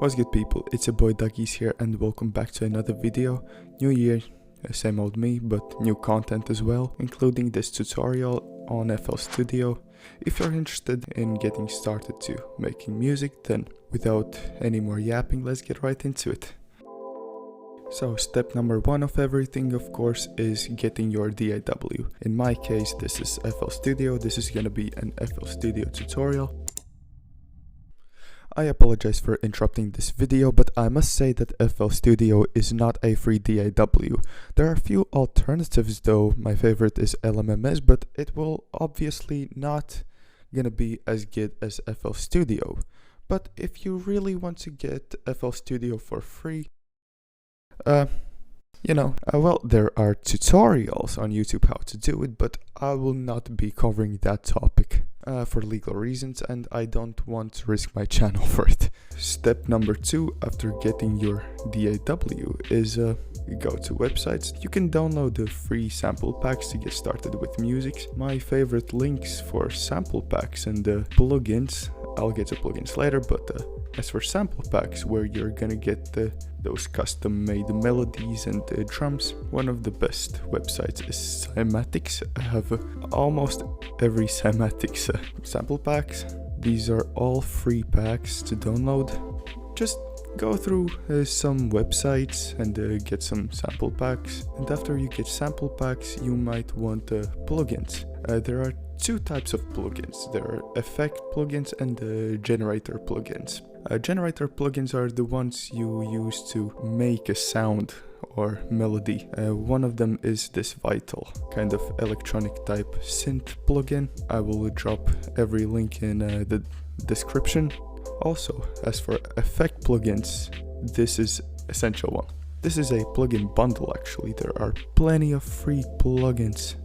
What's good people, it's your boy YoDagijs here and welcome back to another video. New year, same old me, but new content as well, including this tutorial on FL Studio. If you're interested in getting started to making music, then without any more yapping, let's get right into it. So step number one of everything, of course, is getting your DAW. In my case, this is FL Studio. This is gonna be an FL Studio tutorial. I apologize for interrupting this video, but I must say that FL Studio is not a free DAW. There are a few alternatives though. My favorite is LMMS, but it will obviously not gonna be as good as FL Studio. But if you really want to get FL Studio for free, well, there are tutorials on YouTube how to do it, but I will not be covering that topic for legal reasons, and I don't want to risk my channel for it. Step number two after getting your DAW is go to websites. You can download the free sample packs to get started with music. My favorite links for sample packs and plugins, I'll get to plugins later, but as for sample packs, where you're gonna get those custom made melodies and drums, one of the best websites is Cymatics. I have almost every Cymatics sample packs. These are all free packs to download. Just go through some websites and get some sample packs, and after you get sample packs you might want plugins. There are two types of plugins. There are effect plugins and generator plugins. Generator plugins are the ones you use to make a sound or melody. One of them is this Vital, kind of electronic type synth plugin. I will drop every link in the description. Also, as for effect plugins, this is essential one. This is a plugin bundle actually. There are plenty of free plugins.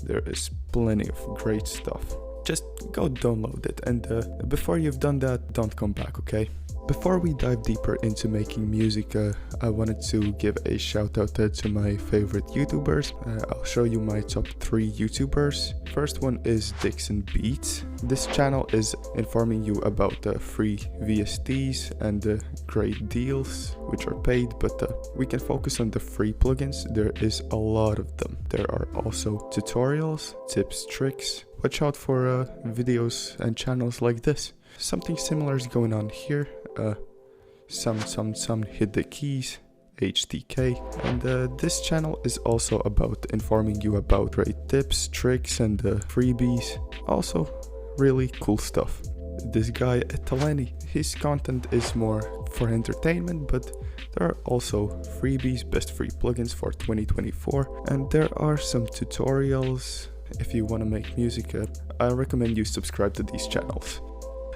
There is plenty of great stuff. Just go download it, and before you've done that, don't come back, okay? Before we dive deeper into making music, I wanted to give a shout out to my favorite YouTubers. I'll show you my top 3 YouTubers. First one is Dixon Beats. This channel is informing you about free VSTs and great deals, which are paid, but we can focus on the free plugins. There is a lot of them. There are also tutorials, tips, tricks. Watch out for videos and channels like this. Something similar is going on here. Some hit the keys, HTK, and this channel is also about informing you about great tips, tricks, and freebies. Also, really cool stuff. This guy Taleni, his content is more for entertainment, but there are also freebies, best free plugins for 2024, and there are some tutorials. If you want to make music, I recommend you subscribe to these channels.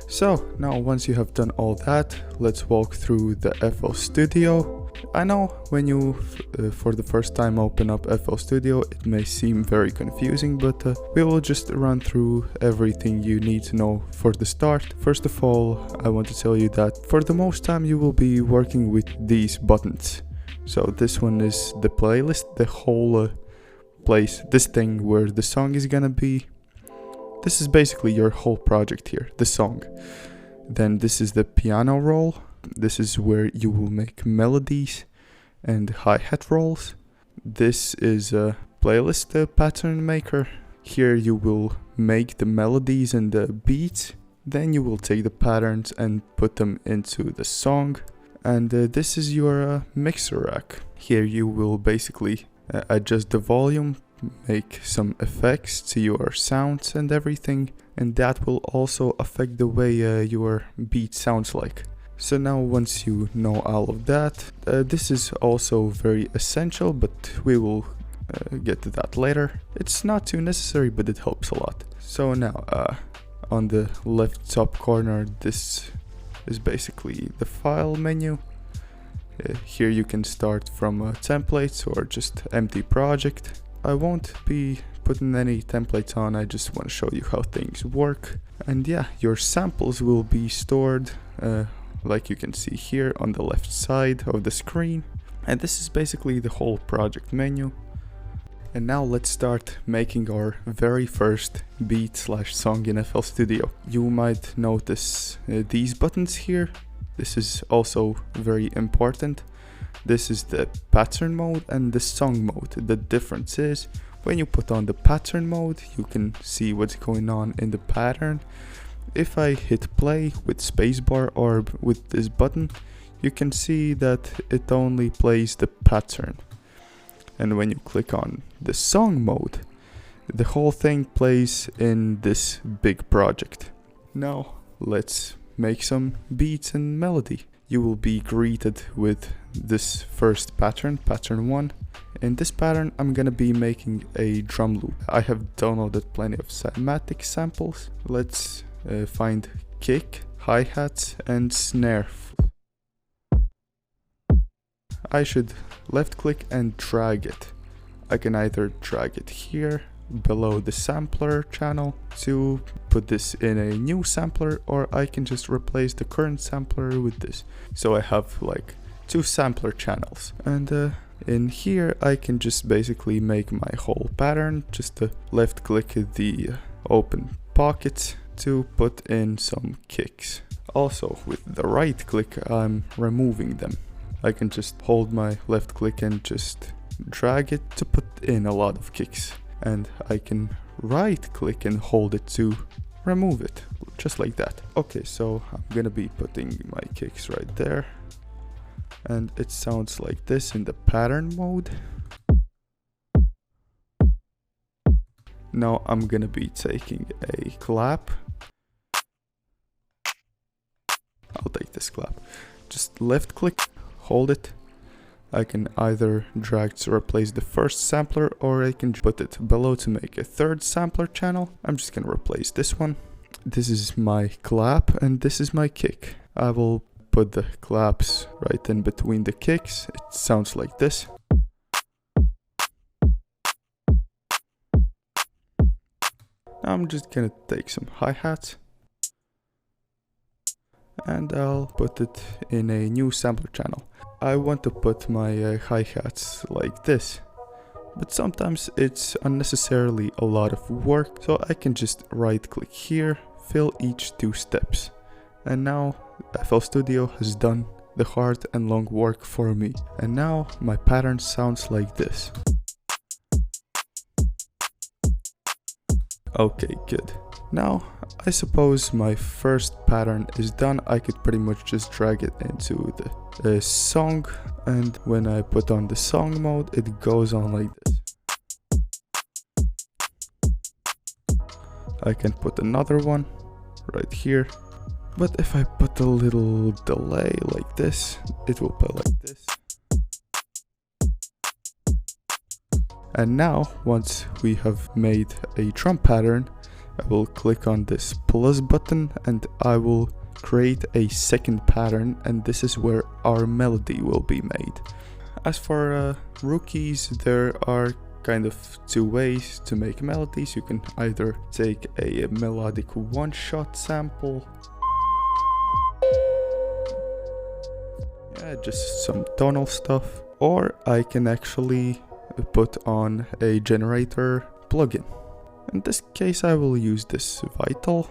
So now once you have done all that, let's walk through the FL Studio. I know when you for the first time open up FL Studio, it may seem very confusing, but we will just run through everything you need to know for the start. First of all, I want to tell you that for the most time you will be working with these buttons. So this one is the playlist, the whole place, this thing where the song is gonna be. This is basically your whole project here, the song. Then this is the piano roll. This is where you will make melodies and hi-hat rolls. This is a playlist pattern maker. Here you will make the melodies and the beats. Then you will take the patterns and put them into the song. And this is your mixer rack. Here you will basically adjust the volume, make some effects to your sounds and everything, and that will also affect the way your beat sounds like. So now once you know all of that, this is also very essential, but we will get to that later. It's not too necessary, but it helps a lot. So now on the left top corner, this is basically the file menu. Here you can start from templates or just empty project. I won't be putting any templates on, I just want to show you how things work. And yeah, your samples will be stored like you can see here on the left side of the screen. And this is basically the whole project menu. And now let's start making our very first beat/song in FL Studio. You might notice these buttons here. This is also very important. This is the pattern mode and the song mode. The difference is when you put on the pattern mode, you can see what's going on in the pattern. If I hit play with spacebar or with this button, you can see that it only plays the pattern. And when you click on the song mode, the whole thing plays in this big project. Now let's make some beats and melody. You will be greeted with this first pattern, pattern 1. In this pattern, I'm gonna be making a drum loop. I have downloaded plenty of cymatic samples. Let's find kick, hi-hats, and snare. I should left click and drag it. I can either drag it here below the sampler channel to put this in a new sampler, or I can just replace the current sampler with this. So I have like 2 sampler channels, and in here I can just basically make my whole pattern. Just left click the open pockets to put in some kicks. Also with the right click I'm removing them. I can just hold my left click and just drag it to put in a lot of kicks. And I can right click and hold it to remove it, just like that. Okay, so I'm gonna be putting my kicks right there. And it sounds like this in the pattern mode. Now I'm gonna be taking a clap. I'll take this clap. Just left click, hold it. I can either drag to replace the first sampler, or I can put it below to make a third sampler channel. I'm just gonna replace this one. This is my clap and this is my kick. I will put the claps right in between the kicks. It sounds like this. I'm just gonna take some hi-hats and I'll put it in a new sampler channel. I want to put my hi-hats like this, but sometimes it's unnecessarily a lot of work, so I can just right click here, fill each 2 steps. And now FL Studio has done the hard and long work for me. And now my pattern sounds like this. Okay, good. Now, I suppose my first pattern is done. I could pretty much just drag it into the song, and when I put on the song mode, it goes on like this. I can put another one right here, but if I put a little delay like this, it will play like this. And now, once we have made a drum pattern, I will click on this plus button and I will create a second pattern, and this is where our melody will be made. As for rookies, there are kind of 2 ways to make melodies. You can either take a melodic one-shot sample, just some tonal stuff, or I can actually put on a generator plugin. In this case I will use this Vital.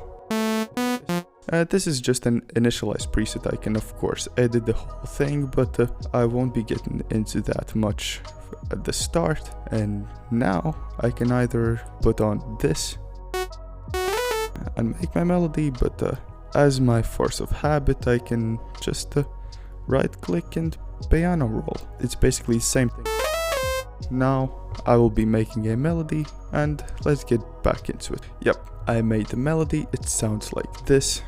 This is just an initialized preset. I can of course edit the whole thing, but I won't be getting into that much at the start. And now I can either put on this and make my melody, but as my force of habit I can just right click and piano roll. It's basically the same thing. Now I will be making a melody, and let's get back into it. Yep, I made the melody. It sounds like this.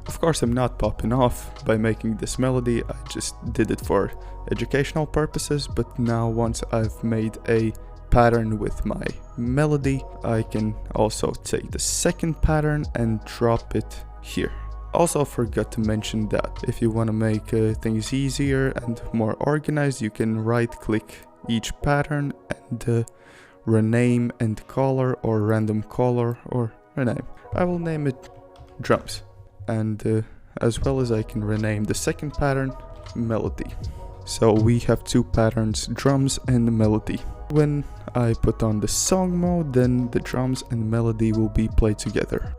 Of course, I'm not popping off by making this melody. I just did it for educational purposes, but now once I've made a pattern with my melody, I can also take the second pattern and drop it here. Also forgot to mention that if you want to make things easier and more organized, you can right click each pattern and rename and color, or random color or rename. I will name it drums, and as well as I can rename the second pattern melody. So we have two patterns, drums and melody. When I put on the song mode, then the drums and melody will be played together.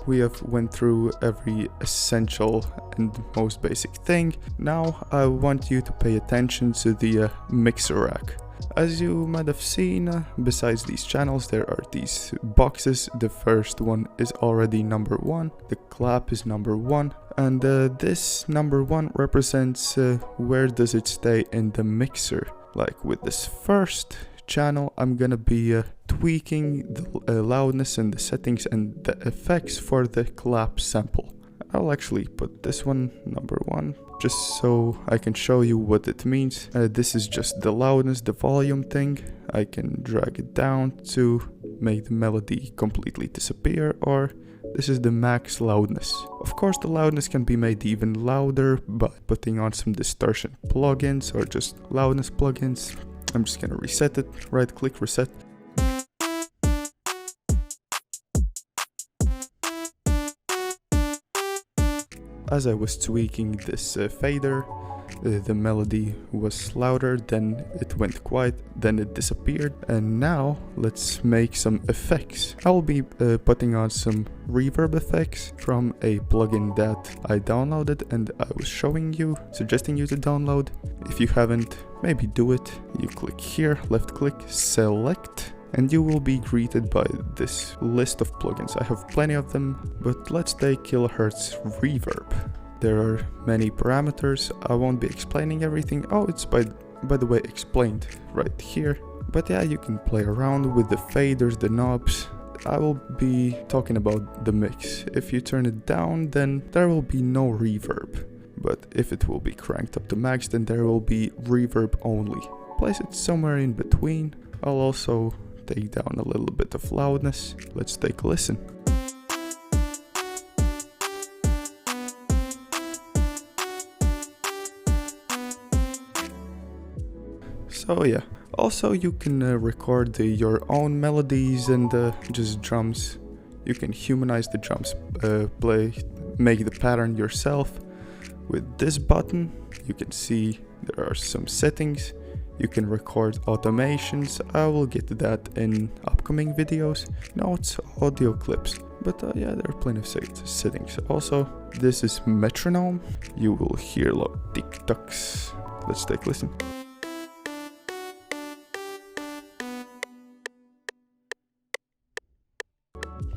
We have went through every essential and most basic thing. Now I want you to pay attention to the mixer rack. As you might have seen, besides these channels there are these boxes. The first one is already number 1, the clap is number 1, and this number 1 represents where does it stay in the mixer. Like with this first channel, I'm gonna be tweaking the loudness and the settings and the effects for the clap sample. I'll actually put this one number 1 just so I can show you what it means. This is just the loudness, the volume thing. I can drag it down to make the melody completely disappear, or this is the max loudness. Of course, the loudness can be made even louder by putting on some distortion plugins or just loudness plugins. I'm just gonna reset it, right click, reset. As I was tweaking this fader, the melody was louder, then it went quiet, then it disappeared, and now let's make some effects. I'll be putting on some reverb effects from a plugin that I downloaded and I was showing you, suggesting you to download. If you haven't, maybe do it. You click here, left click, select, and you will be greeted by this list of plugins. I have plenty of them, but let's take kilohertz reverb. There are many parameters. I won't be explaining everything. Oh, it's by the way explained right here. But yeah, you can play around with the faders, the knobs. I will be talking about the mix. If you turn it down, then there will be no reverb. But if it will be cranked up to max, then there will be reverb only. Place it somewhere in between. I'll also take down a little bit of loudness. Let's take a listen. So yeah, also you can record your own melodies and just drums. You can humanize the drums, make the pattern yourself. With this button, you can see there are some settings. You can record automations. I will get to that in upcoming videos. Notes, audio clips. But yeah, there are plenty of settings. Also, this is metronome. You will hear a lot of tick-tocks. Let's take a listen.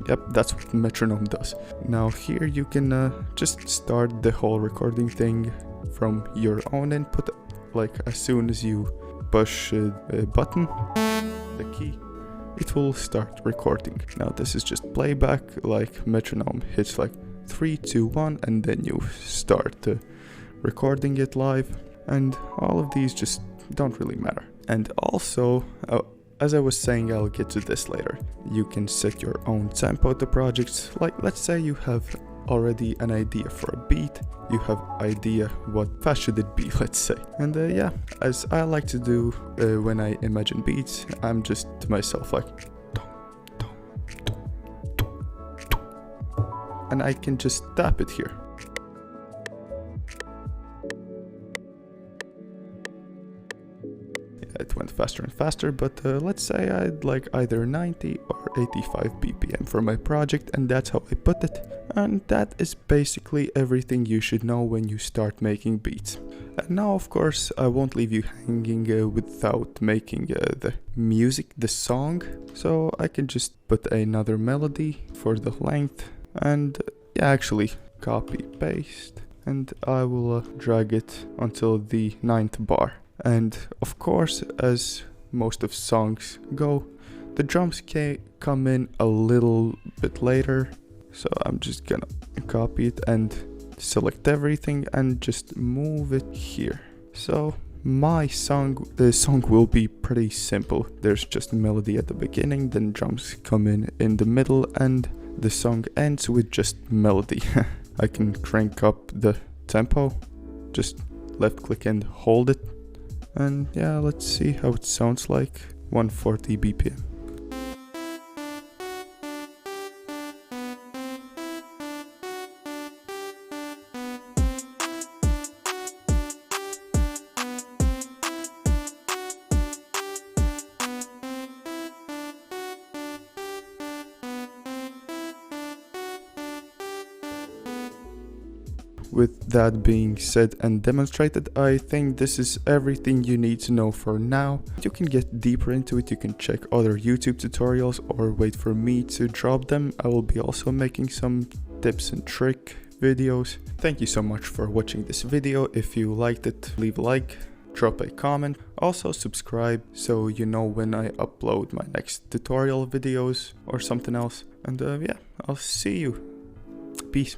Yep, that's what metronome does. Now here you can just start the whole recording thing from your own input. Like as soon as you push a button, the key, it will start recording. Now this is just playback, like metronome hits like 3, 2, 1, and then you start recording it live. And all of these just don't really matter. And also, as I was saying, I'll get to this later. You can set your own tempo to projects. Like let's say you have already an idea for a beat, you have idea what fast should it be, let's say. And yeah, as I like to do when I imagine beats, I'm just to myself like and I can just tap it here. It went faster and faster, but let's say I'd like either 90 or 85 BPM for my project, and that's how I put it. And that is basically everything you should know when you start making beats. And now, of course, I won't leave you hanging without making the music, the song. So I can just put another melody for the length, and yeah, actually copy, paste, and I will drag it until the 9th bar. And of course, as most of songs go, the drums come in a little bit later. So I'm just gonna copy it and select everything and just move it here. So my song, the song will be pretty simple. There's just a melody at the beginning, then drums come in the middle, and the song ends with just melody. I can crank up the tempo, just left click and hold it. And yeah, let's see how it sounds like. 140 BPM. with that being said and demonstrated, I think this is everything you need to know for now. You can get deeper into it, you can check other YouTube tutorials or wait for me to drop them. I will be also making some tips and trick videos. Thank you so much for watching this video. If you liked it, leave a like, drop a comment, also subscribe so you know when I upload my next tutorial videos or something else. And yeah, I'll see you. Peace.